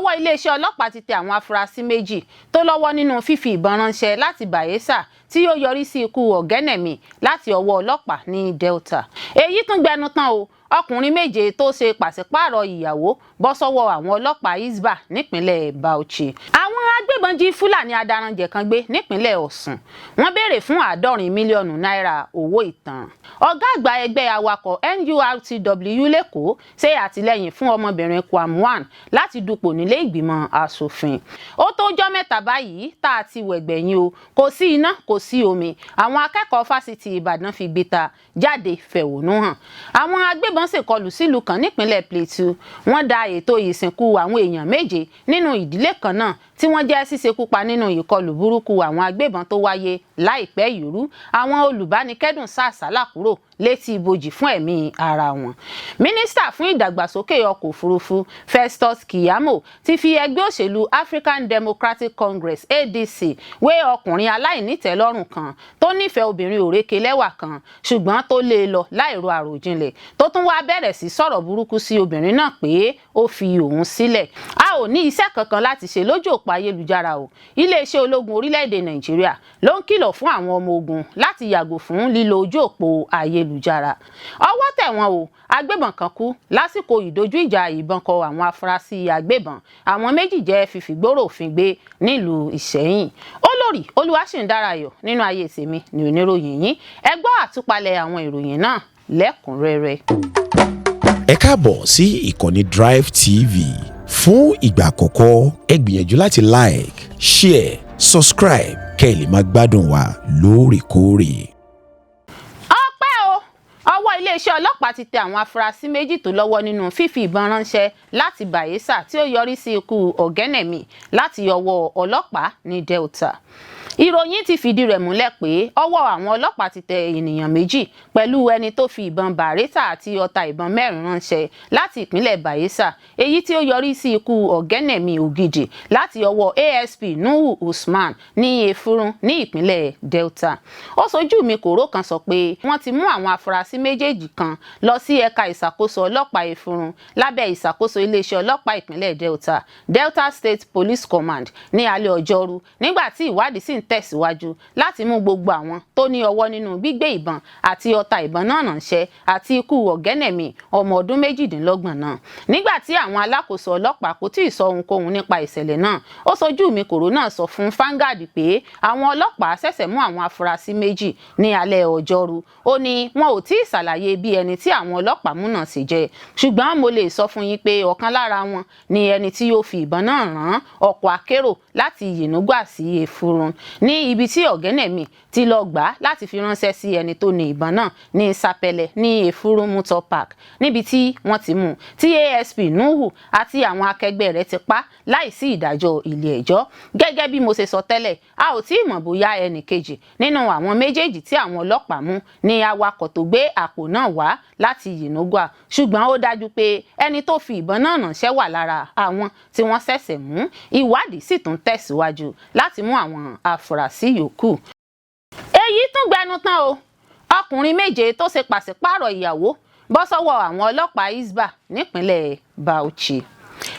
ọwọ́ iléeṣẹ́ ọlọ́pàá ti tẹ àwọn afurasí méjì tó lọ́wọ́ nínú fífi ìbọn ránṣẹ́ láti Bayelsa tí yóò yọrí sí ikú Ọ̀gẹ́nẹ̀mí láti ọwọ́ ọlọ́pàá ní Delta. Èyí tún gbẹnu tán o, ọkùnrin méje tó ṣe pàṣípààrọ̀ ìyàwó bọ́ sọ́wọ́ àwọn ọlọ́pàá Hisbah nípínlẹ̀ Bauchi. Àwọn agbébọn jí Fúlàní adaranjẹ̀ kan gbé nípínlẹ̀ Ọ̀ṣun. Wọ́n béèrè fún 70 mílíọ̀nù náírà owó ìtanràn. Ọ̀gá àgbà ẹgbẹ́ awakọ̀ NURTW lẹ́kọ̀ọ́ ṣe àtìlẹ́yìn fún ọmọbìnrin Kwam láti dupò nílé ìgbìmọ̀ asòfin. Ó tó ọjọ́ mẹ́ta báyìí tá a ti wẹ̀gbẹ̀yìn o, kò sí iná kò sí omi. Àwọn akẹ́kọ̀ọ́ fásitì Ìbàdàn fi gbéta jáde fẹ̀hónú hàn. Àwọn agbébọn ṣèkọlù sílùú kan nípínlẹ̀ Plateau. Wọ́n da ètò ìsìnkú àwọn èèyàn méje nínú ìdílé kan náà tí wọ́n jẹ́ ṣíṣekúpa nínú ìkọlù burúkú àwọn agbébọn tó wáyé láìpẹ́ yìí rú. Àwọn olùbánikẹ́dùn sá àsálà kúrò létí ibojì fún ẹ̀mí ara wọn. Mínísítà fún ìdàgbàsókè ọkọ̀ òfurufú Festus Keyamo ti fi ẹgbẹ́ òṣèlú African Democratic Congress ADC wé ọkùnrin aláìnítẹ́lọ́rùn kan tó nífẹ̀ẹ́ obìnrin òrékelẹ́wà kan ṣùgbọ́n tó lé e lọ láìro àròjinlẹ̀ tó tún wá bẹ̀rẹ̀ sí sọ̀rọ̀ burúkú sí obìnrin náà pé ó fi òun sílẹ̀. A ò ní iṣẹ́ kankan láti ṣe lójú òpó ayélujára o. Iléeṣẹ́ ológun orílẹ̀-èdè Nàìjíríà ló ń kìlọ̀ fún àwọn ọmọ ogun láti yàgò fún lílo ojú òpó ayélujára. Ọwọ́ tẹ̀ wọ́n o, agbébọn kan kú lásìkò ìdojú ìjà ìbọn kọ àwọn afurasí agbébọn. Àwọn méjì jẹ́ fífìgbóró òfin gbé nílùú Ìṣẹ̀yìn. Olórí Olúwaṣìndárayọ̀ nínú ayé tèmi ni oníròyìn yín. Ẹ gbọ́ àtúpalẹ̀ àwọn ìròyìn náà lẹ́kùnrẹ́rẹ́. Ẹ káàbọ̀ sí ìkànnì Drive TV. Fún ìgbà àkọ́kọ́, ẹ gbìyànjú láti like, share, subscribe kẹ́ ẹ lè máa gbádùn wa lóòrèkóòrè. Ọpẹ́ o, ọwọ́ iléeṣẹ́ ọlọ́pàá ti tẹ àwọn afurasí méjì tó lọ́wọ́ nínú fífi ìbọn ránṣẹ́ láti Bayelsa tí ó yọrí sí ikú Ọ̀gẹ́nẹ̀mí láti ọwọ́ ọlọ́pàá ní Delta. Ìròyìn ti fìdí rẹ̀ múlẹ̀ pé ọwọ́ àwọn ọlọ́pàá ti tẹ ènìyàn méjì pẹ̀lú ẹni tó fi ìbọn bàrẹ́tà àti ọta ìbọn mẹ́rin ránṣẹ́ láti ìpínlẹ̀ Bayelsa, èyí tí ó yọrí sí ikú Ọ̀gẹ́nẹ̀mí Ògìdì láti ọwọ́ ASP Nuhu Usman ní Efurun ní ìpínlẹ̀ Delta. Ó ṣojú mi kòró kan sọ pé wọ́n ti mú àwọn afurasí méjèèjì kan lọ sí ẹ̀ka ìṣàkóso ọlọ́pàá Efurun lábẹ́ ìṣàkóso iléeṣẹ́ ọlọ́pàá ìpínlẹ̀ Delta, Delta State Police Command ní alẹ́ ọjọ́rú, nígbà tí ìwádìí sì ń tẹ̀síwájú láti mú gbogbo àwọn tó ní ọwọ́ nínú gbígbé ìbọn àti ọta ìbọn náà ránṣẹ́ àti ikú Ọ̀gẹ́nẹ̀mí ọmọ ọdún 28 náà. Nígbà tí àwọn alákòóso ọlọ́pàá kò tí ì sọ ohunkóhun nípa ìṣẹ̀lẹ̀ náà, ó ṣojú mi kòró náà sọ fún Vanguard pé àwọn ọlọ́pàá ṣẹ̀ṣẹ̀ mú àwọn afurasí méjì ní alẹ́ ọjọ́rú. Ó ní wọn ò tí ì ṣàlàyé bí ẹni tí àwọn ọlọ́pàá mú náà sì jẹ́, ṣùgbọ́n mo lè sọ fún yín pé ọ̀kan lára wọn ni ẹni tí yóò fi ìbọn náà rán ọkọ̀ akérò láti Yìnúgbà sí Efurun ní ibi tí Ọ̀gẹ́nẹ̀mí ti lọ gbà láti fi ránṣẹ́ sí ẹni tó ní ìbọn náà ní Sapele ní Efurun Motor Park, níbi tí wọ́n ti mú tí ASP Nuhu àti àwọn akẹgbẹ́ rẹ̀ ti pa láìsí ìdájọ́ ilé ẹjọ́. Gẹ́gẹ́ bí mo ṣe sọ tẹ́lẹ̀, a ò tí ì mọ̀ bóyá ẹnì kejì nínú àwọn méjèèjì tí àwọn ọlọ́pàá mú ni awakọ̀ tó gbé àpò náà wá láti Yìnúgbà, ṣùgbọ́n ó dájú pé ẹni tó fi ìbọn náà ránṣẹ́ wà lára àwọn tí wọ́n ṣẹ̀ṣẹ̀ mú. Ìwádìí sì tún tẹ̀síwájú láti mú àwọn afurasí yòókù. Èyí tún gbẹnu tán o, ọkùnrin méje tó ṣe pàṣípààrọ̀ ìyàwó bọ́ sọ́wọ́ àwọn ọlọ́pàá Hisbah nípínlẹ̀ Bauchi.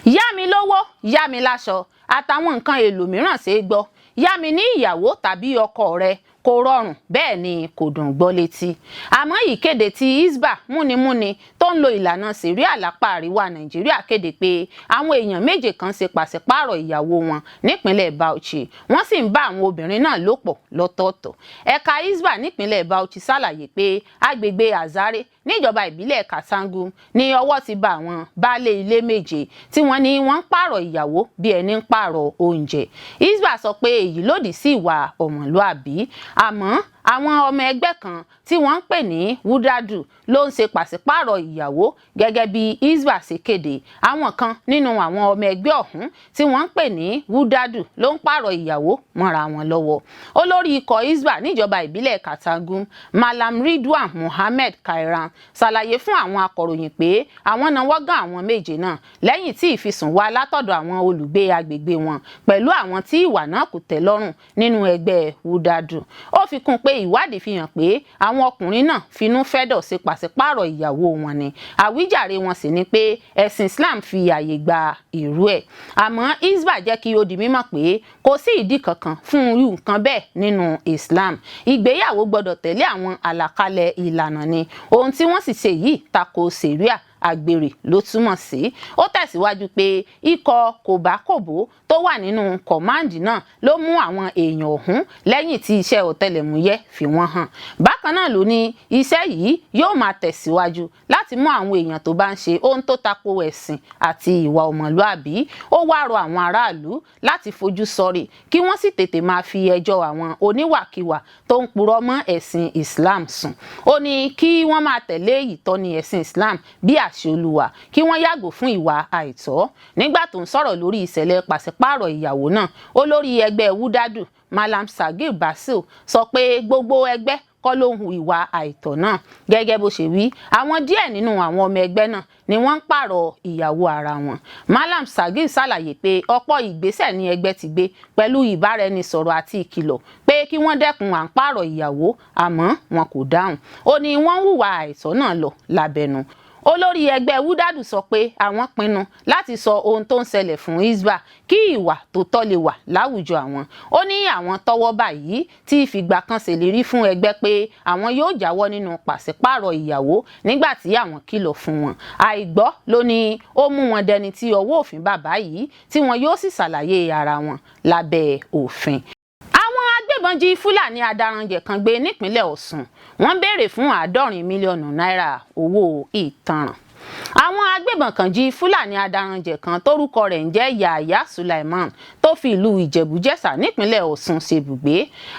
Yá mi lówó, yá mi láṣọ àtàwọn nǹkan èlò mìíràn ṣe é gbọ́. Yá mi ní ìyàwó tàbí ọkọ rẹ kò rọrùn bẹ́ẹ̀ ni kò dùn gbọ́ létí. Àmọ́ ìkéde tí Hisbah múnimúni tó ń lo ìlànà ṣẹ̀ríà lápá àríwá Nàìjíríà kéde pé àwọn èèyàn méje kan ṣe pàṣípààrọ̀ ìyàwó wọn nípínlẹ̀ Bauchi, wọ́n sì ń bá àwọn obìnrin náà lò pọ̀ lọ́tọ̀ọ̀tọ̀. Ẹ̀ka Hisbah nípínlẹ̀ Bauchi ṣàlàyé pé agbègbè Azare níjọba ìbílẹ̀ Kasangu ní ọwọ́ ti bá àwọn baálé ilé méje tí wọ́n ní wọ́n ń pààrọ̀ ìyàwó bí ẹni ń pààrọ̀ oúnjẹ. Hisbah sọ pé èyí lòdì sí ìwà ọmọlúàbí, àmọ́ àwọn ọmọ ẹgbẹ́ kan tí wọ́n ń pè ní Wúdádù ló ń ṣe pàṣípààrọ̀ ìyàwó gẹ́gẹ́ bí Hisbah ṣe kéde. Àwọn kan nínú àwọn ọmọ ẹgbẹ́ ọ̀hún tí wọ́n ń pè ní Wúdádù ló ń pààrọ̀ ìyàwó mọ́ra wọn lọ́wọ́. Olórí ikọ̀ Hisbah níjọba ìbílẹ̀ Katagum, Malam Ridwan Muhammed Kairan, ṣàlàyé fún àwọn akọ̀ròyìn pé àwọn náwó gan àwọn méje náà lẹ́yìn tí ìfisùn wá látọ̀dọ̀ àwọn olùgbé agbègbè wọn pẹ̀lú àwọn tí ìwà náà kò tẹ́ lọ́rùn nínú ẹgbẹ́ Wúdádù. Ó fi kún pé pé ìwádìí fi hàn pé àwọn ọkùnrin náà finú fẹ́dọ̀ sí pàṣípààrọ̀ ìyàwó wọn ni àwíjàre wọn sì ni pé ẹ̀sìn Islam fi àyè gba irú ẹ̀. àmọ́ Hisbah jẹ́ kí ó di mímọ̀ pé kò sí ìdí kankan fún irú nǹkan bẹ́ẹ̀ nínú Islam. ìgbéyàwó gbọ́dọ̀ tẹ̀lé àwọn àlàkalẹ̀ ìlànà ni ohun tí wọ́n sì ṣe yìí tako ṣẹ̀ríà àgbèrè ló túmọ̀ sí. ó tẹ̀síwájú pé ikọ̀ kòbákòbó tó wà nínú kọ̀máǹdì náà ló mú àwọn èèyàn ọ̀hún lẹ́yìn tí iṣẹ́ ọ̀tẹlẹ̀múyẹ́ fi wọ́n hàn. bákan náà ló ní iṣẹ́ yìí yóò máa tẹ̀síwájú láti mú àwọn èèyàn tó bá ń ṣe ohun tó tako ẹ̀sìn àti ìwà ọmọlúàbí. ó wá rọ àwọn aráàlú láti fojú sọ́rí kí wọ́n sì tètè máa fi ẹjọ́ àwọn oníwàkiwà tó ń purọ́ mọ́ ẹ̀sìn Islam sùn. ó ní kí wọ́n máa tẹ̀lé ìtọ́ni ẹ̀sìn Islam bí àṣẹ Olúwa kí wọ́n yàgò fún ìwà àìtọ́. nígbà tó ń sọ̀rọ̀ lórí ìṣẹ̀lẹ̀ pàṣípààrọ̀ ìyàwó náà olórí ẹgbẹ́ Wudadu Malam Sagir Basil sọ pé gbogbo ẹgbẹ́ kọ́ ló ń hu ìwà àìtọ́ náà. gẹ́gẹ́ bó ṣe wí àwọn díẹ̀ nínú àwọn ọmọ ẹgbẹ́ náà ni wọ́n ń pààrọ̀ ìyàwó ara wọn. Malam Sagir ṣàlàyé pé ọ̀pọ̀ ìgbésẹ̀ ní ẹgbẹ́ ti gbé pẹ̀lú ìbáraẹnisọ̀rọ̀ àti ìkìlọ̀ pé kí wọ́n dẹ́kun à ń pààrọ̀ ìyàwó àmọ́ wọn kò dáhùn. ó ní wọ́n ń hùwà àìtọ́ náà lọ lábẹ́nu. olórí ẹgbẹ́ Wudadu sọ pé àwọn pinnu láti sọ ohun tó ń ṣẹlẹ̀ fún Hisbah kí ìwà tó tọ́ lè wà láwùjọ àwọn. ó ní àwọn tọ́wọ́ báyìí tí ìfìgbà kan ṣèlérí fún ẹgbẹ́ pé àwọn yóò jáwọ́ nínú pàṣípààrọ̀ ìyàwó nígbà tí àwọn kìlọ̀ fún wọn. àìgbọ́ ló ní ó mú wọn dẹni tí ọwọ́ òfin bà báyìí tí wọn yóò sì ṣàlàyé ara wọn lábẹ́ òfin. agbébọn jí Fúlàní adaranjẹ̀ kan gbé nípínlẹ̀ Ọ̀ṣun. wọ́n béèrè fún 70 mílíọ̀nù náírà owó ìtanràn. àwọn agbébọn kan jí Fúlàní adaranjẹ̀ kan tórúkọ rẹ̀ ń jẹ́ Yahaya Sulaiman tó fi ìlú Ìjẹ̀bú-Jẹ̀ṣà nípínlẹ̀ Ọ̀ṣun ṣebùgbé.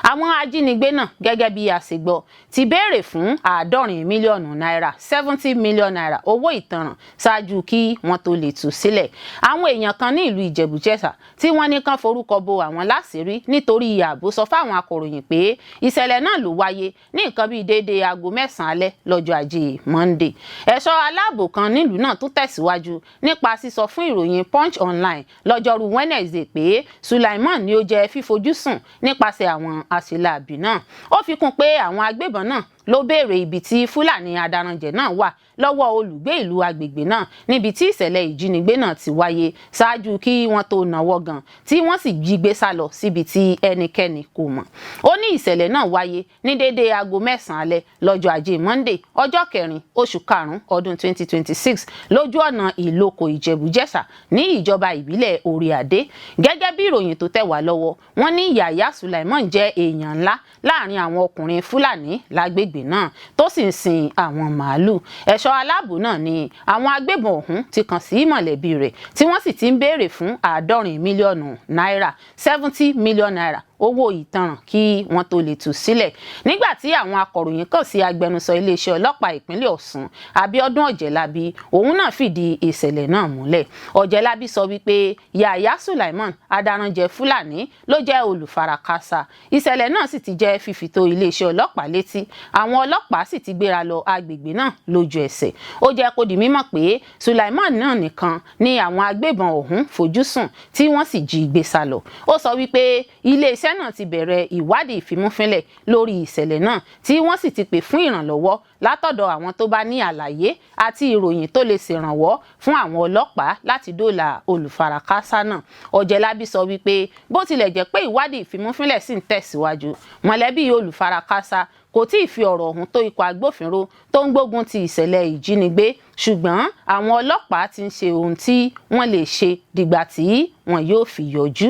àwọn ajínigbé náà gẹ́gẹ́ bí a ṣe gbọ́ ti béèrè fún 70 mílíọ̀nù náírà 70 mílíọ̀nù náírà owó ìtanràn ṣáájú kí wọ́n tó lè tú sílẹ̀. àwọn èèyàn kan ní ìlú Ìjẹ̀bú-Jẹ̀ṣà tí wọ́n ní kán forúkọ bo àwọn láṣìírí nítorí ààbò sọ fáwọn akọ̀ròyìn pé ìṣẹ̀lẹ̀ náà ló wáyé ní nǹkan bíi déédéé aago 9 alẹ́ lọ́jọ́ ajé Monday. ẹ̀ṣọ́ aláàbò kan nílùú náà tún tẹ̀síwájú nípa sísọ fún ìròyìn Punch Online lọ́jọ́rú Wednesday pé Sulaiman ni ó jẹ́ fífojúsùn nípasẹ̀ àwọn àṣìláàbí náà. ó fi kún pé àwọn agbébọn náà ló béèrè ibi tí Fúlàní adaranjẹ̀ náà wà lọ́wọ́ olùgbé ìlú agbègbè náà níbi tí ìṣẹ̀lẹ̀ ìjínigbé náà ti wáyé ṣáájú kí wọ́n tó náwó gan tí wọ́n sì jí gbé sá lọ síbi tí ẹnikẹ́ni kò mọ̀. ó ní ìṣẹ̀lẹ̀ náà wáyé ní déédéé aago 9 alẹ́ lọ́jọ́ ajé Monday ọjọ́ 4 oṣù karùn-ún ọdún 2026 lójú ọ̀nà Ìlókò Ìjẹ̀bú-Jẹ̀ṣà ní ìjọba ìbílẹ̀ Orí-Adé. gẹ́gẹ́ bí ìròyìn tó tẹ̀ wá lọ́wọ́ wọ́n ní Yahaya Sulaiman jẹ́ èèyàn ńlá láàrin àwọn ọkùnrin Fúlàní lágbègbè náà tó sì ń sin àwọn màálù. ẹ̀ṣọ́ aláàbò náà ni àwọn agbébọn ọ̀hún ti kàn sí mọ̀lẹ́bí rẹ̀ tí wọ́n sì ti ń béèrè fún 70 mílíọ̀nù náírà 70 mílíọ̀nù náírà owó ìtanràn kí wọ́n tó lè tú sílẹ̀. nígbà tí àwọn akọ̀ròyìn kàn sí agbẹnusọ iléeṣẹ́ ọlọ́pàá ìpínlẹ̀ Ọ̀ṣun Abíọ́dún Ọ̀jẹ̀lábí òun náà fìdí ìṣẹ̀lẹ̀ náà múlẹ̀. Ọ̀jẹ̀lábí sọ wípé Yahaya Sulaiman adaranjẹ̀ Fúlàní ló jẹ́ olùfarakásá. ìṣẹ̀lẹ̀ náà sì ti jẹ́ fífi tó iléeṣẹ́ ọlọ́pàá létí. àwọn ọlọ́pàá sì ti gbéra lọ agbègbè náà lójú ẹsẹ̀. ó jẹ́ kó di mímọ̀ pé Sulaiman náà nìkan ni àwọn agbébọn ọ̀hún fojúsùn tí wọ́n sì jí gbé sá lọ. ó sọ wípé iléeṣẹ́ náà ti bẹ̀rẹ̀ ìwádìí ìfimúfínlẹ̀ lórí ìṣẹ̀lẹ̀ náà tí wọ́n sì ti pè fún ìrànlọ́wọ́ látọ̀dọ̀ àwọn tó bá ní àlàyé àti ìròyìn tó lè ṣèrànwọ́ fún àwọn ọlọ́pàá láti dóòlà olùfarakásá náà. Ọ̀jẹ̀lábí sọ wípé bó tilẹ̀ jẹ́ pé ìwádìí ìfimúfínlẹ̀ sì ń tẹ̀síwájú mọ̀lẹ́bí olùfarakásá kò tí ì fi ọ̀rọ̀ ọ̀hún tó ikọ̀ agbófinró tó ń gbógun ti ìṣẹ̀lẹ̀ ìjínigbé ṣùgbọ́n àwọn ọlọ́pàá ti ń ṣe ohun tí wọ́n lè ṣe dìgbà tí wọn yóò fi yọjú.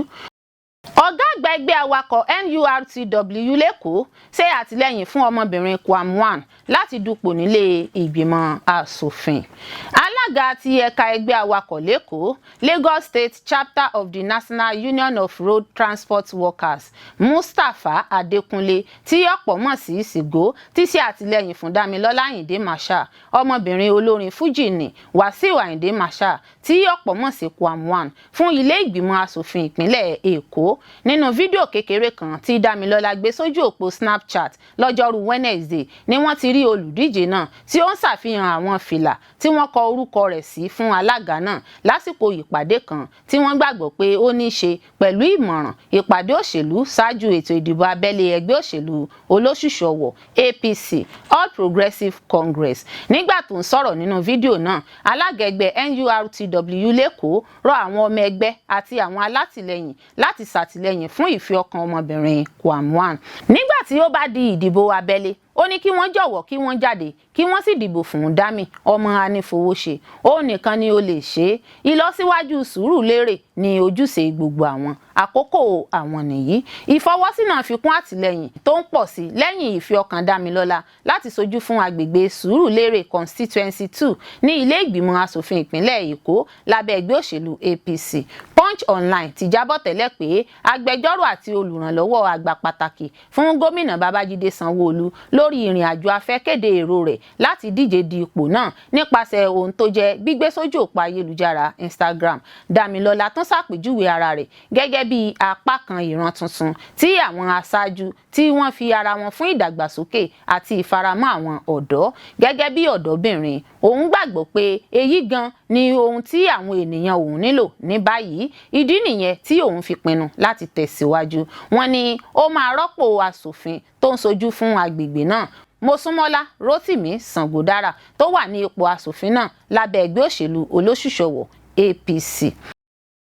ọ̀gá àgbà ẹgbẹ́ awakọ̀ NURTW lẹ́kọ̀ọ́ ṣe àtìlẹ́yìn fún ọmọbìnrin Kwam láti dupò nílé ìgbìmọ̀ asòfin. alága ti ẹ̀ka ẹgbẹ́ awakọ̀ lẹ́kọ̀ọ́ Lagos State Chapter of the National Union of Road Transport Workers Mustapha Adekunle tí ọ̀pọ̀ mọ̀ sí Sigo ti ṣe àtìlẹ́yìn fún Damilọ́lá Àyìndé Marshal ọmọbìnrin olórin Fuji ní Wàsíù Àyìndé Marshal tí ọ̀pọ̀ mọ̀ sí Kwam fún ilé ìgbìmọ̀ asòfin ìpínlẹ̀ Èkó. nínú fídíò kékeré kan tí Damilọ́lá gbé sójú òpó Snapchat lọ́jọ́rú Wednesday ni wọ́n ti rí rí olùdíje náà tí ó ń ṣàfihàn àwọn fìlà tí wọ́n kọ orúkọ rẹ̀ sí fún alága náà lásìkò ìpàdé kan tí wọ́n gbàgbọ́ pé ó ní í ṣe pẹ̀lú ìmọ̀ràn ìpàdé òṣèlú ṣáájú ètò ìdìbò abẹ́lé ẹgbẹ́ òṣèlú olóṣùṣù ọwọ̀ APC All Progressives Congress. Nígbà tó ń sọ̀rọ̀ nínú fídíò náà, alága ẹgbẹ́ NURTW lẹ́kọ̀ọ́ rọ àwọn ọmọ ẹgbẹ́ àti àwọn alátìlẹyìn láti ṣàtìlẹyìn fún ìfẹ́ ọkàn ọmọbìnrin Kwam-Wan. Nígbà tí ó bá di ìdìbò abẹ́lé, ó ní kí wọ́n jọ̀wọ́ kí wọ́n jáde kí wọ́n sì dìbò fún Dami ọmọ Anífowóṣe. Ó nìkan ni ó lè ṣe é. Ìlọsíwájú Sùúrùlérè ní ojúṣe gbogbo àwọn. Àkókò àwọn nìyí. Ìfọwọ́sí náà fi kún àtìlẹ́yìn tó ń pọ̀ sí lẹ́yìn ìfẹ́ ọkàn Dámilọ́lá láti ṣojú fún agbègbè Sùúrùlérè constituency 2 ní ilé ìgbìmọ̀ asòfin ìpínlẹ̀ Èkó lábẹ́ ẹgbẹ́ òṣèlú APC. Punch Online ti jábọ̀ tẹ́lẹ̀ pé agbẹjọ́rò àti olùrànlọ́wọ́ àgbà pàtàkì fún gómìnà Babájídé Sanwó-Olú lórí ìrìn àjò afẹ́ kéde èrò rẹ̀ láti díje di ipò náà nípasẹ̀ ohun tó jẹ́ gbígbé sójú òpó ayélujára Instagram. Dámilọ́lá tún ṣàpèjúwe ara rẹ̀ gẹ́gẹ́ bí apá kan ìran tuntun tí àwọn aṣáájú tí wọ́n fi ara wọn fún ìdàgbàsókè àti ìfaramọ́ àwọn ọ̀dọ́. Gẹ́gẹ́ bí ọ̀dọ́bìnrin, òun gbàgbọ́ pé èyí gan ni ohun tí àwọn ènìyàn òun nílò ní báyìí. Ìdí nìyẹn tí òun fi pinnu láti tẹ̀síwájú. Wọ́n ní ó máa rọ́pò aṣòfin tó ń ṣojú fún agbègbè náà, Mosúnmọ́lá Rótìmí Sàngódára, tó wà ní ipò aṣòfin náà lábẹ́ ẹgbẹ́ òṣèlú olóṣùṣù ọwọ̀ APC.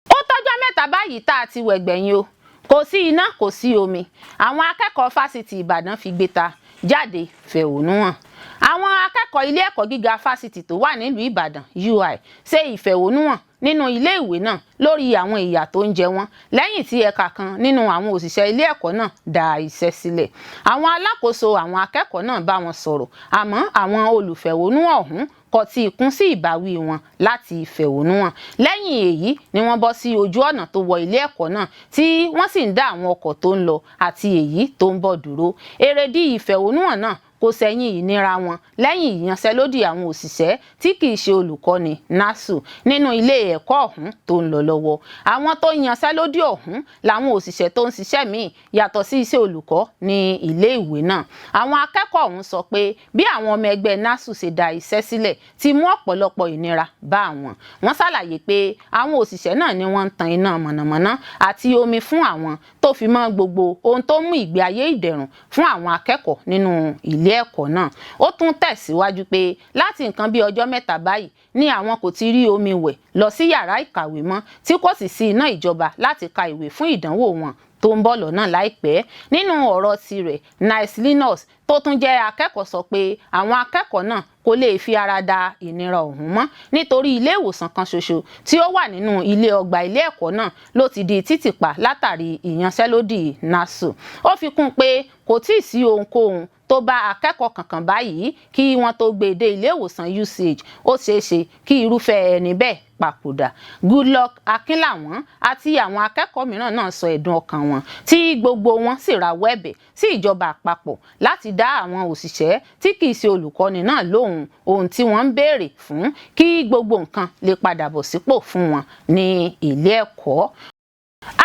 Ó tọ́jọ́ mẹ́ta báyìí tá a ti wẹ̀gbẹ̀yìn o. Kò sí iná, kò sí omi. Àwọn akẹ́kọ̀ọ́ fásitì Ìbàdàn fi gbéta jáde fẹ̀hónú hàn. Àwọn akẹ́kọ̀ọ́ ilé ẹ̀kọ́ gíga fásitì tó wà nílùú Ìbàdàn UI ṣe ìfẹ̀hónúhàn nínú ilé ìwé náà lórí àwọn ìyà tó ń jẹ wọ́n lẹ́yìn tí ẹ̀ka kan nínú àwọn òṣìṣẹ́ ilé ẹ̀kọ́ náà dá iṣẹ́ sílẹ̀. Àwọn alákòóso àwọn akẹ́kọ̀ọ́ náà bá wọn sọ̀rọ̀, àmọ́ àwọn olùfẹ̀hónúhàn ọ̀hún kò tí ì kún sí ìbáwí wọn láti fẹ̀hónúhàn. Lẹ́yìn èyí ni wọ́n bọ́ sí ojú ọ̀nà tó wọ ilé ẹ̀kọ́ náà tí wọ́n sì ń dá àwọn ọkọ̀ tó ń lọ àti èyí tó ń bọ̀ dúró. Èrèdí ìfẹ̀hónúhàn náà kò sẹ́yìn ìnira wọn lẹ́yìn ìyanṣẹ́lódì àwọn òṣìṣẹ́ tí kì í ṣe olùkọ́ni NASU nínú ilé ẹ̀kọ́ ọ̀hún tó ń lọ lọ́wọ́. Àwọn tó yanṣẹ́lódì ọ̀hún làwọn òṣìṣẹ́ tó ń ṣiṣẹ́ míì yàtọ̀ sí iṣẹ́ olùkọ́ ní ilé ìwé náà. Àwọn akẹ́kọ̀ọ́ ọ̀hún sọ pé bí àwọn ọmọ ẹgbẹ́ NASU ṣe dá iṣẹ́ sílẹ̀ ti mú ọ̀pọ̀lọpọ̀ ìnira bá àwọn. Wọ́n ṣàlàyé pé àwọn òṣìṣẹ́ náà ni wọ́n ń tan iná mọ̀nàmọ́ná àti omi fún àwọn tó fi mọ́ gbogbo ohun tó mú ìgbé ayé ìdẹ̀rùn fún àwọn akẹ́kọ̀ọ́ nínú ilé ẹ̀kọ́ náà. Ó tún tẹ̀síwájú pé láti nǹkan bí ọjọ́ mẹ́ta báyìí ni àwọn kò ti rí omi wẹ̀ lọ sí yàrá ìkàwé mọ́ tí kò sì sí iná ìjọba láti ka ìwé fún ìdánwò wọn tó ń bọ̀ lọ́nà láìpẹ́. Nínú ọ̀rọ̀ tirẹ̀, Nice Linus tó tún jẹ́ akẹ́kọ̀ọ́ sọ pé àwọn akẹ́kọ̀ọ́ náà kò lè fi ara da ìnira ọ̀hún mọ́ nítorí ilé ìwòsàn kan ṣoṣo tí ó wà nínú ilé ọgbà ilé ẹ̀kọ́ náà ló ti di títìpa látàrí ìyanṣẹ́lódì NASU. Ó fi kún pé kò tíì sí ohunkóhun tó bá akẹ́kọ̀ọ́ kankan báyìí kí wọ́n tó gbé dé ilé ìwòsàn UCH. Ó ṣeéṣe kí irúfẹ́ ẹni bẹ́ẹ̀ papòdà. Goodluck Akínláwọ̀n àti àwọn akẹ́kọ̀ọ́ mìíràn náà sọ ẹ̀dùn ọkàn wọn tí gbogbo wọn sì rawọ́ ẹ̀bẹ̀ sí ìjọba àpapọ̀ láti dá àwọn òṣìṣẹ́ tí kì í ṣe olùkọ́ni náà lóhùn ohun tí wọ́n ń béèrè fún kí gbogbo nǹkan lè padà bọ̀ sípò fún wọn ní ilé ẹ̀kọ́.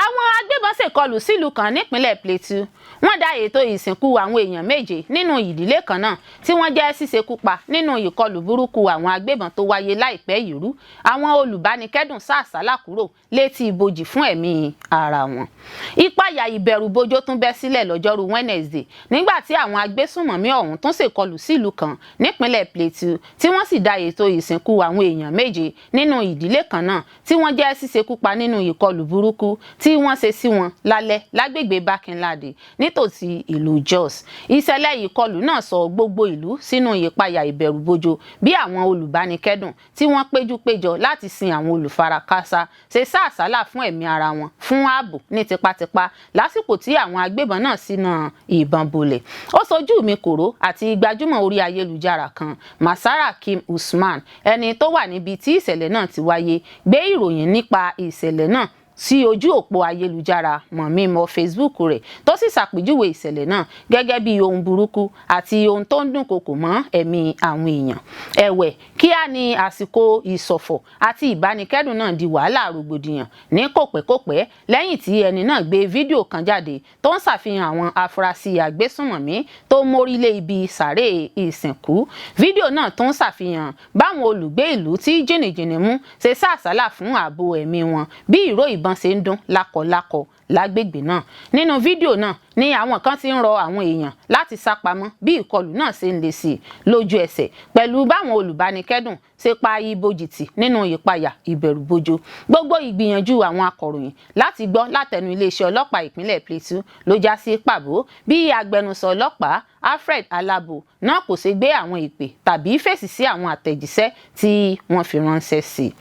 Àwọn agbébọn ṣèkọlù sílùú kan nípínlẹ̀ Plateau. Wọ́n dá ètò ìsìnkú àwọn èèyàn méje nínú ìdílé kan náà tí wọ́n jẹ́ ṣíṣekúpa nínú ìkọlù burúkú àwọn agbébọn tó wáyé láìpẹ́ yìí rú. Àwọn olùbánikẹ́dùn sá àsálà kúrò létí ibojì fún ẹ̀mí ara wọn. Ìpayà ìbẹ̀rùbojo tún bẹ́ sílẹ̀ lọ́jọ́rú Wednesday nígbà tí àwọn agbésùnmọ̀mí ọ̀hún tún ṣèkọlù sílùú kan nípínlẹ̀ Plateau tí wọ́n sì dá ètò ìsìnkú àwọn èèyàn méje nínú ìdílé kan náà tí wọ́n jẹ́ ṣíṣekúpa nínú ìkọlù burúkú tí wọ́n ṣe sí wọn lálẹ́ lágbègbè Bákínládé nítòsí ìlú Jos. Ìṣẹ̀lẹ̀ ìkọlù náà sọ gbogbo ìlú sínú ìpayà ìbẹ̀rùbojo bí àwọn olùbánikẹ́dùn tí wọ́n péjúpéjọ láti sin àwọn olùfarakásá ṣe sá àsálà fún ẹ̀mí ara wọn fún ààbò ní tipátipá lásìkò tí àwọn agbébọn náà ṣínà ìbọn bolẹ̀. Ó sojú mi kòró àti gbajúmọ̀ orí ayélujára kan Masara Kim Usman, ẹni tó wà níbi tí ìṣẹ̀lẹ̀ náà ti wáyé, gbé ìròyìn nípa ìṣẹ̀lẹ̀ náà sí ojú òpó ayélujára mọ̀mímọ́ Facebook rẹ̀ tó sì ṣàpèjúwe ìṣẹ̀lẹ̀ náà gẹ́gẹ́ bí ohun burúkú àti ohun tó ń dúnkokò mọ́ ẹ̀mí àwọn èèyàn. Ẹ̀wẹ̀, kíá ni àsìkò ìṣọ̀fọ̀ àti ìbánikẹ́dùn náà di wàhálà rògbòdìyàn ní kòpẹ́kòpẹ́ lẹ́yìn tí ẹni náà gbé fídíò kan jáde tó ń ṣàfihàn àwọn afurasí agbésùnmọ̀mí tó mórí lé ibi sàréè ìsìnkú. Fídíò náà tó ń ṣàfihàn báwọn olùgbé ìlú tí jìnnìjìnnì mú ṣe sàsálà fún ààbò ẹ̀mí wọn bí ìró ìbọn ṣe ń dún lákọlákọ lágbègbè náà. Nínú fídíò náà ni àwọn kan ti ń rọ àwọn èèyàn láti sá pamọ́ bí ìkọlù náà ṣe ń le sí lójú ẹsẹ̀ pẹ̀lú báwọn olùbánikẹ́dùn ṣe pa ibojì tì nínú ìpayà ìbẹ̀rùbojo. Gbogbo ìgbìyànjú àwọn akọ̀ròyìn láti gbọ́ látẹnu iléeṣẹ́ ọlọ́pàá ìpínlẹ̀ Plateau ló já sí pàbó bí agbẹnusọ ọlọ́pàá Alfred Alabo náà kò ṣe gbé àwọn ìpè tàbí fèsì sí àwọn àtẹ̀jíṣẹ́ tí wọ́n fi ránṣẹ́ sí.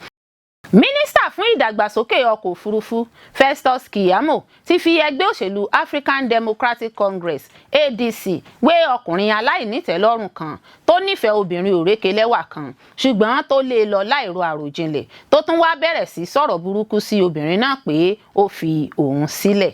Mínísítà fún ìdàgbàsókè ọkọ̀ òfurufú Festus Keyamo ti fi ẹgbẹ́ òṣèlú African Democratic Congress ADC wé ọkùnrin aláìnítẹ̀lọ́rùn kan tó nífẹ̀ẹ́ obìnrin òrékelẹ́wà kan ṣùgbọ́n tó lé lọ láìro àròjinlẹ̀ tó tún wá bẹ̀rẹ̀ sí sọ̀rọ̀ burúkú sí obìnrin náà pé ó fi òun sílẹ̀.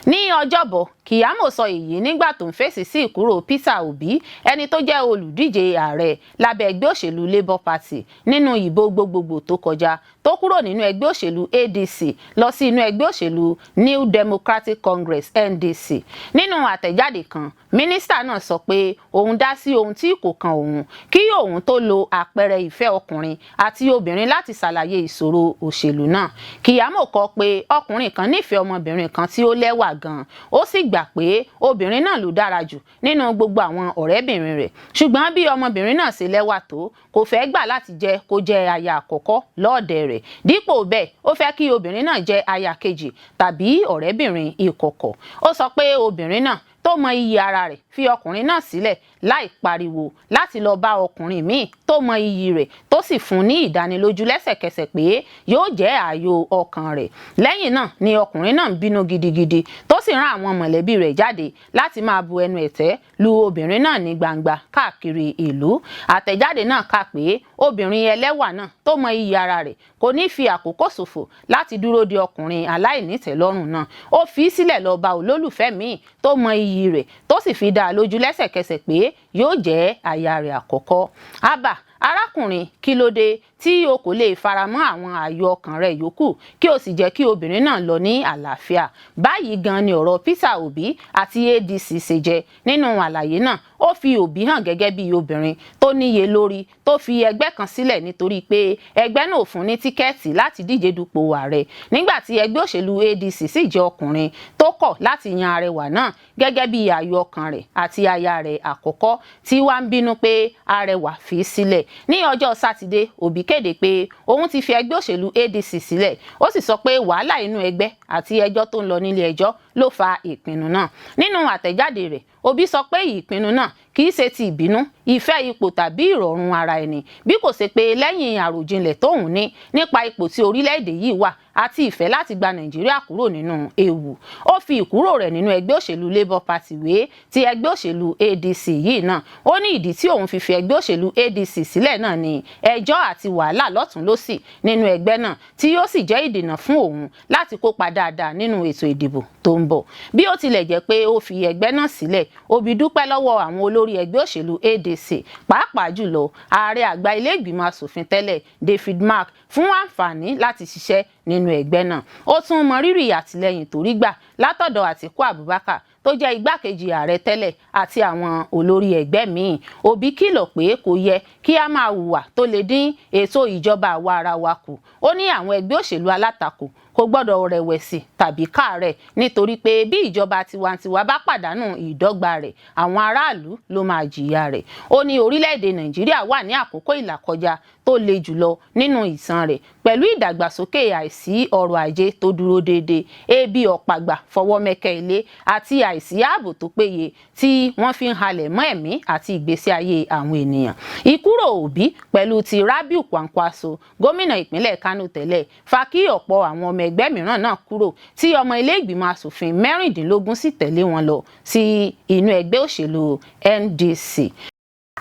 Ní Ọjọ́bọ̀, Keyamo sọ èyí nígbà tó ń fèsì sí ìkúrò Peter Obi, ẹni tó jẹ́ olùdíje ààrẹ lábẹ́ ẹgbẹ́ òṣèlú Labour Party nínú ìbò gbogbogbò tó kọjá tó kúrò nínú ẹgbẹ́ òṣèlú ADC lọ sí inú ẹgbẹ́ òṣèlú New Democratic Congress NDC. Nínú àtẹ̀jáde kan, mínísítà náà sọ pé òun dá sí ohun tí kò kan òun kí òun tó lo àpẹẹrẹ ìfẹ́ ọkùnrin àti obìnrin láti ṣàlàyé ìṣòro òṣèlú náà. Keyamo kọ pé ọkùnrin kan nífẹ̀ẹ́ ọmọbìnrin kan tí ó lẹ́wà gan, ó sì gbà pé obìnrin náà ló dára jù nínú gbogbo àwọn ọ̀rẹ́bìnrin rẹ̀, ṣùgbọ́n bí ọmọbìnrin náà ṣe lẹ́wà tó kò fẹ́ gbà láti jẹ́ kó jẹ́ aya àkọ́kọ́ lọ́ọ̀dẹ̀ rẹ̀. Dípò bẹ́ẹ̀, ó fẹ́ kí obìnrin náà jẹ́ aya kejì tàbí ọ̀rẹ́bìnrin ìkọ̀kọ̀. Ó sọ pé obìnrin náà tó mọ iyì ara rẹ̀ fi ọkùnrin náà sílẹ̀ láì pariwo láti lọ bá ọkùnrin míì tó mọ iyì rẹ̀ tó sì fún ní ìdánilójú lẹ́sẹ̀kẹsẹ̀ pé yóò jẹ́ ààyò ọkàn rẹ̀. Lẹ́yìn náà ni ọkùnrin náà ń bínú gidigidi tó sì rán àwọn mọ̀lẹ́bí rẹ̀ jáde láti máa bu ẹnu ẹ̀tẹ́ lu obìnrin náà ní gbangba káàkiri ìlú. Àtẹ̀jáde náà kà pé obìnrin ẹlẹ́wà náà tó mọ iyì ara rẹ̀ kò ní fi àkókò ṣòfò láti dúró de ọkùnrin aláìnítẹ̀lọ́rùn náà. Ó fi sílẹ̀ lọ bá olólùfẹ́ míì tó mọ iyì rẹ̀ tó sì fi dá a lójú lẹ́sẹ̀kẹsẹ̀ pé yóò jẹ́ aya rẹ̀ àkọ́kọ́. Abba, arákùnrin, kí ló dé tí o kò lè faramọ́ àwọn ààyò ọkàn rẹ̀ yòókù kí o sì jẹ́ kí obìnrin náà lọ ní àlàáfíà? Báyìí gan ni ọ̀rọ̀ Peter Obi àti ADC ṣe jẹ́. Nínú àlàyé náà, ó fi Obi hàn gẹ́gẹ́ bí obìnrin tó níye lórí tó fi ẹgbẹ́ kan sílẹ̀ nítorí pé ẹgbẹ́ náà ò fún ní tíkẹ́ẹ̀tì láti díje dupò ààrẹ, nígbà tí ẹgbẹ́ òṣèlú ADC sì jẹ́ ọkùnrin tó kọ̀ láti yan arẹwà náà gẹ́gẹ́ bí ààyò ọkàn rẹ̀ àti aya rẹ̀ àkọ́kọ́ tí wá ń bínú pé arẹwà fi sílẹ̀. Ní ọjọ́ Sátidé, Obi kéde pé òun ti fi ẹgbẹ́ òṣèlú ADC sílẹ̀. Ó sì sọ pé wàhálà inú ẹgbẹ́ àti ẹjọ́ tó ń lọ nílé ẹjọ́ ló fa ìpinnu náà. Nínú àtẹ̀jáde rẹ̀, Obi sọ pé ìpinnu náà kì í ṣe ti ìbínú, ìfẹ́ ipò tàbí ìrọ̀rùn ara ẹni, bí kò ṣe pé lẹ́yìn àròjinlẹ̀ tóun ní nípa ipò tí orílẹ̀-èdè yìí wà àti ìfẹ́ láti gba Nàìjíríà kúrò nínú ewu. Ó fi ìkúrò rẹ̀ nínú ẹgbẹ́ òṣèlú Labour Party wé ti ẹgbẹ́ òṣèlú ADC yìí náà. Ó ní ìdí tí òun fi fi ẹgbẹ́ òṣèlú ADC sílẹ̀ náà ni ẹjọ́ àti wàhálà lọ́tùn lósì nínú ẹgbẹ́ náà tí yóò sì jẹ́ ìdènà fún òun láti kópa dáadáa nínú ètò ìdìbò tó ń bọ̀. Bí ó tilẹ̀ jẹ́ pé ó fi ẹgbẹ́ náà sílẹ̀, Obi dúpẹ́ lọ́wọ́ àwọn olórí ẹgbẹ́ òṣèlú ADC, pàápàá jùlọ ààrẹ àgbà ilé ìgbìmọ̀ asòfin tẹ́lẹ̀ David Mark fún àǹfààní láti ṣiṣẹ́ nínú ẹgbẹ́ náà. Ó tún mọ rírì àtìlẹ́yìn tó rí gbà látọ̀dọ̀ Atiku Abubakar tó jẹ́ igbákejì ààrẹ tẹ́lẹ̀ àti àwọn olórí ẹgbẹ́ míì. Obi kìlọ̀ pé kò yẹ kí a máa hùwà tó lè dín ètò ìjọba àwa ara wa kù. Ó ní àwọn ẹgbẹ́ òṣèlú alátakò kò gbọ́dọ̀ rẹ̀wẹ̀sì tàbí káàárẹ̀ nítorí pé bí ìjọba tiwantiwa bá pàdánù ìdọ́gba rẹ̀, àwọn aráàlú ló máa jìyà rẹ̀. Ó ní orílẹ̀-èdè Nàìjíríà wà ní àkókò ìlàkọjá tó le jùlọ nínú ìtàn rẹ̀ pẹ̀lú ìdàgbàsókè àìsí ọrọ̀ ajé tó dúró déédéé, ebi ọ̀pàgbà fọwọ́mẹ́kẹ́ ilé àti àìsí ààbò tó péye tí wọ́n fi ń halẹ̀ mọ́ ẹ̀mí àti ìgbésí ayé àwọn ènìyàn. Ìkúrò Obi pẹ̀lú ti Rabiu Kwankwaso, gómìnà ìpínlẹ̀ Kano tẹ́lẹ̀, fa kí ọ̀pọ̀ àwọn ọmọ ẹgbẹ́ mìíràn náà kúrò tí ọmọ ilé ìgbìmọ̀ asòfin 16 sì tẹ̀lé wọn lọ sí inú ẹgbẹ́ òṣèlú NDC.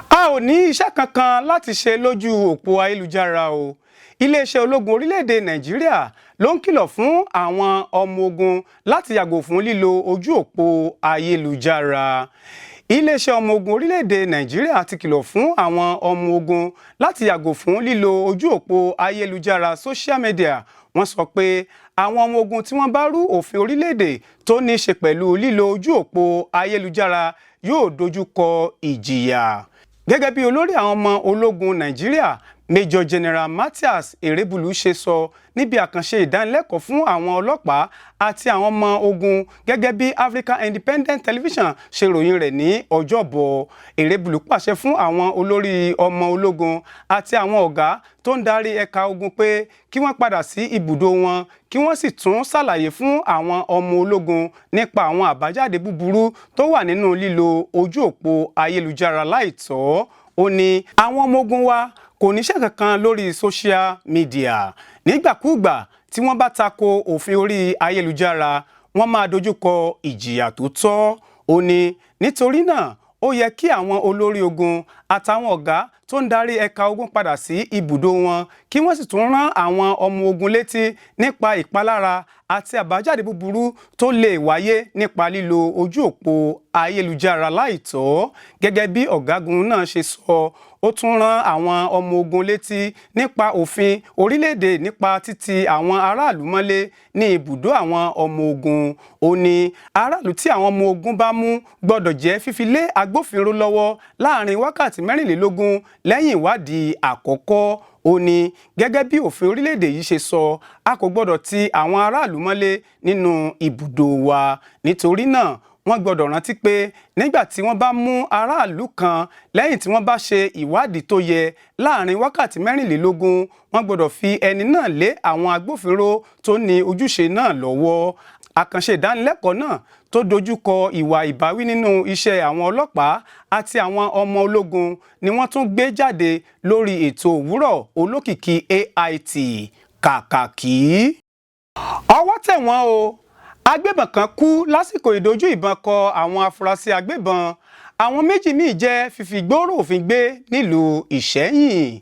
A ò ní iṣẹ́ kankan láti ṣe lójú òpó ayélujára o. iléeṣẹ́ ológun orílẹ̀-èdè Nàìjíríà ló ń kìlọ̀ fún àwọn ọmọ ogun láti yàgò fún lílo ojú òpó ayélujára. Iléeṣẹ́ ọmọ ogun orílẹ̀-èdè Nàìjíríà ti kìlọ̀ fún àwọn ọmọ ogun láti yàgò fún lílo ojú òpó ayélujára social media. Wọ́n sọ pé àwọn ọmọ ogun tí wọ́n bá rú òfin orílẹ̀-èdè tó ní í ṣe pẹ̀lú lílo ojú òpó ayélujára yóò dojú kọ ìjìyà. Gẹ́gẹ́ bí olórí àwọn ọmọ ológun Nàìjíríà Major General Matthias Erebulu ṣe sọ níbi àkànṣe ìdánilẹ́kọ̀ọ́ fún àwọn ọlọ́pàá àti àwọn ọmọ ogun gẹ́gẹ́ bí African Independent Television ṣe ròyìn rẹ̀ ní Ọjọ́bọ̀. Erebulu pàṣẹ fún àwọn olórí ọmọ ológun àti àwọn ọ̀gá tó ń darí ẹ̀ka ogun pé kí wọ́n padà sí ibùdó wọn kí wọ́n sì tún ṣàlàyé fún àwọn ọmọ ológun nípa àwọn àbájáde búburú tó wà nínú lílo ojú òpó ayélujára láìtọ́. Ó ní àwọn ọmọ ogun wa kò níṣẹ́ kankan lórí social media. Nígbàkúùgbà tí wọ́n bá tako òfin orí ayélujára, wọ́n máa dojúkọ ìjìyà tó tọ́. Ó ní nítorí náà ó yẹ kí àwọn olórí ogun àtàwọn ọ̀gá tó ń darí ẹ̀ka ogun padà sí ibùdó wọn kí wọ́n sì tún rán àwọn ọmọ ogun létí nípa ìpalára àti àbájáde búburú tó lè wáyé nípa lílo ojú òpó ayélujára láìtọ́. Gẹ́gẹ́ bí ọ̀gágun náà ṣe sọ, ó tún rán àwọn ọmọ ogun létí nípa òfin orílẹ̀-èdè nípa títì àwọn aráàlú mọ́lé ní ibùdó àwọn ọmọ ogun. Ó ní aráàlú tí àwọn ọmọ ogun bá mú gbọ́dọ̀ jẹ́ fífi lé agbófinró lọ́wọ́ láàrin wákàtí 24 lẹ́yìn ìwádìí àkọ́kọ́. Ó ní gẹ́gẹ́ bí òfin orílẹ̀-èdè yìí ṣe sọ, a kò gbọ́dọ̀ ti àwọn aráàlú mọ́lé nínú ibùdó wa. Nítorí náà wọ́n gbọ́dọ̀ rántí pé nígbà tí wọ́n bá mú aráàlú kan lẹ́yìn tí wọ́n bá ṣe ìwádìí tó yẹ láàrin wákàtí 24, wọ́n gbọ́dọ̀ fi ẹni náà lé àwọn agbófinró tó ní ojúṣe náà lọ́wọ́. Àkànṣe ìdánilẹ́kọ̀ọ́ náà tó dojúkọ ìwà ìbáwí nínú iṣẹ́ àwọn ọlọ́pàá àti àwọn ọmọ ológun ni wọ́n tún gbé jáde lórí ètò òwúrọ̀ olókìkí AIT Kàkàkí. Ọwọ́ tẹ̀ wọ́n o. Agbébọn kan kú lásìkò ìdojú ìbọn kọ àwọn afurasí agbébọn. Àwọn méjì míì jẹ́ fífi gbòòrò òfin gbé nílùú Ìṣẹ́yìn.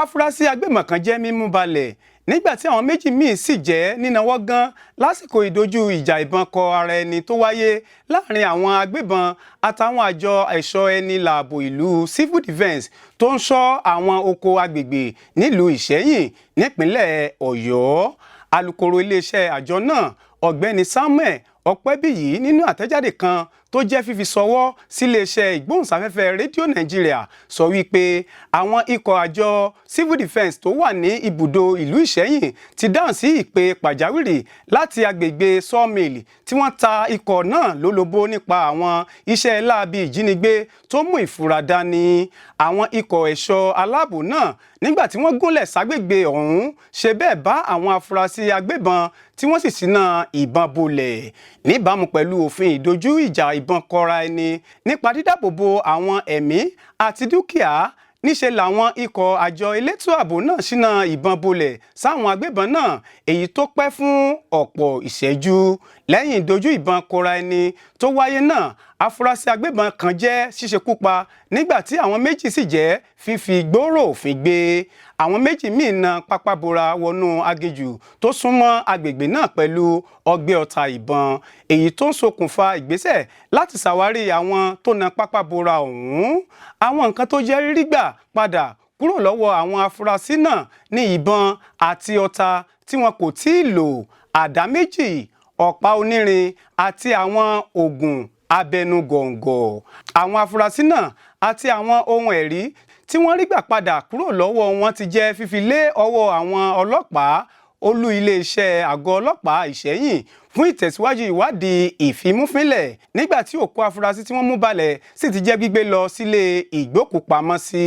Afurasí agbébọn kan jẹ́ mímú balẹ̀ nígbà tí àwọn méjì míì sì jẹ́ nínáwọ́ gan lásìkò ìdojú ìjà ìbọn kọ ara ẹni tó wáyé láàrin àwọn agbébọn àtàwọn àjọ ẹ̀ṣọ́ ẹni làbò ìlú Civil Defence tó ń ṣọ́ àwọn oko agbègbè nílùú Ìṣẹ́yìn nípínlẹ̀ Ọ̀yọ́. Alukoro iléeṣẹ́ àjọ náà Ọ̀gbẹ́ni Samuel Ọpẹ́bíyì nínú àtẹ̀jáde kan tó jẹ́ fífi ṣọwọ́ sí iléeṣẹ́ ìgbóhùnsáfẹ́fẹ́ rédíò Nàìjíríà sọ wípé àwọn ikọ̀ àjọ Civil Defence tó wà ní ibùdó ìlú Ìṣẹ́yìn ti dáhùn sí ìpè pàjáwìrì láti agbègbè Sawmill tí wọ́n ta ikọ̀ náà lólobó nípa àwọn iṣẹ́ láabi ìjínigbé tó mú ìfura dání. Àwọn ikọ̀ ẹ̀ṣọ́ aláàbò náà nígbà tí wọ́n gúnlẹ̀ ságbègbè ọ̀hún ṣe bẹ́ẹ̀ bá àwọn afurasí agbébọn tí wọ́n sì ṣínà ìbọn bolẹ̀. Níbàámu pẹ̀lú òfin ìdojú ìjà ìbọn kọra ẹni nípa dídáàbòbò àwọn ẹ̀mí àti dúkìá, níṣe làwọn ikọ̀ àjọ elétò ààbò náà ṣínà ìbọn bolẹ̀ sáwọn agbébọn náà èyí tó pẹ́ fún ọ̀pọ̀ ìṣẹ́jú. Lẹ́yìn ìdojú ìbọn kọra ẹni tó wáyé náà, afurasí agbébọn kan jẹ́ ṣíṣekú pa nígbà tí àwọn méjì sì jẹ́ fífi gbòòrò òfin gbé. Àwọn méjì míì na pápá bora wọnú aginjù tó súnmọ́ agbègbè náà pẹ̀lú ọgbẹ́ ọta ìbọn, èyí tó ń ṣokùnfà ìgbésẹ̀ láti ṣàwárí àwọn tó na pápá bora ọ̀hún. Àwọn nǹkan tó jẹ́ rírí gbà padà kúrò lọ́wọ́ àwọn afurasí náà ní ìbọn àti ọta tí wọn kò tíì lò, àdá méjì, ọ̀pá onírin àti àwọn oògùn abẹnugọ̀ngọ̀. Àwọn afurasí náà àti àwọn ohun ẹ̀rí tí wọ́n rí gbà padà kúrò lọ́wọ́ wọn ti jẹ́ fífi lé ọwọ́ àwọn ọlọ́pàá olú iléeṣẹ́ àgọ́ ọlọ́pàá Ìṣẹ́yìn fún ìtẹ̀síwájú ìwádìí ìfimúfínlẹ̀ nígbà tí òkú afurasí tí wọ́n mú balẹ̀ sì ti jẹ́ gbígbé lọ sílé ìgbókùpamọ́sí.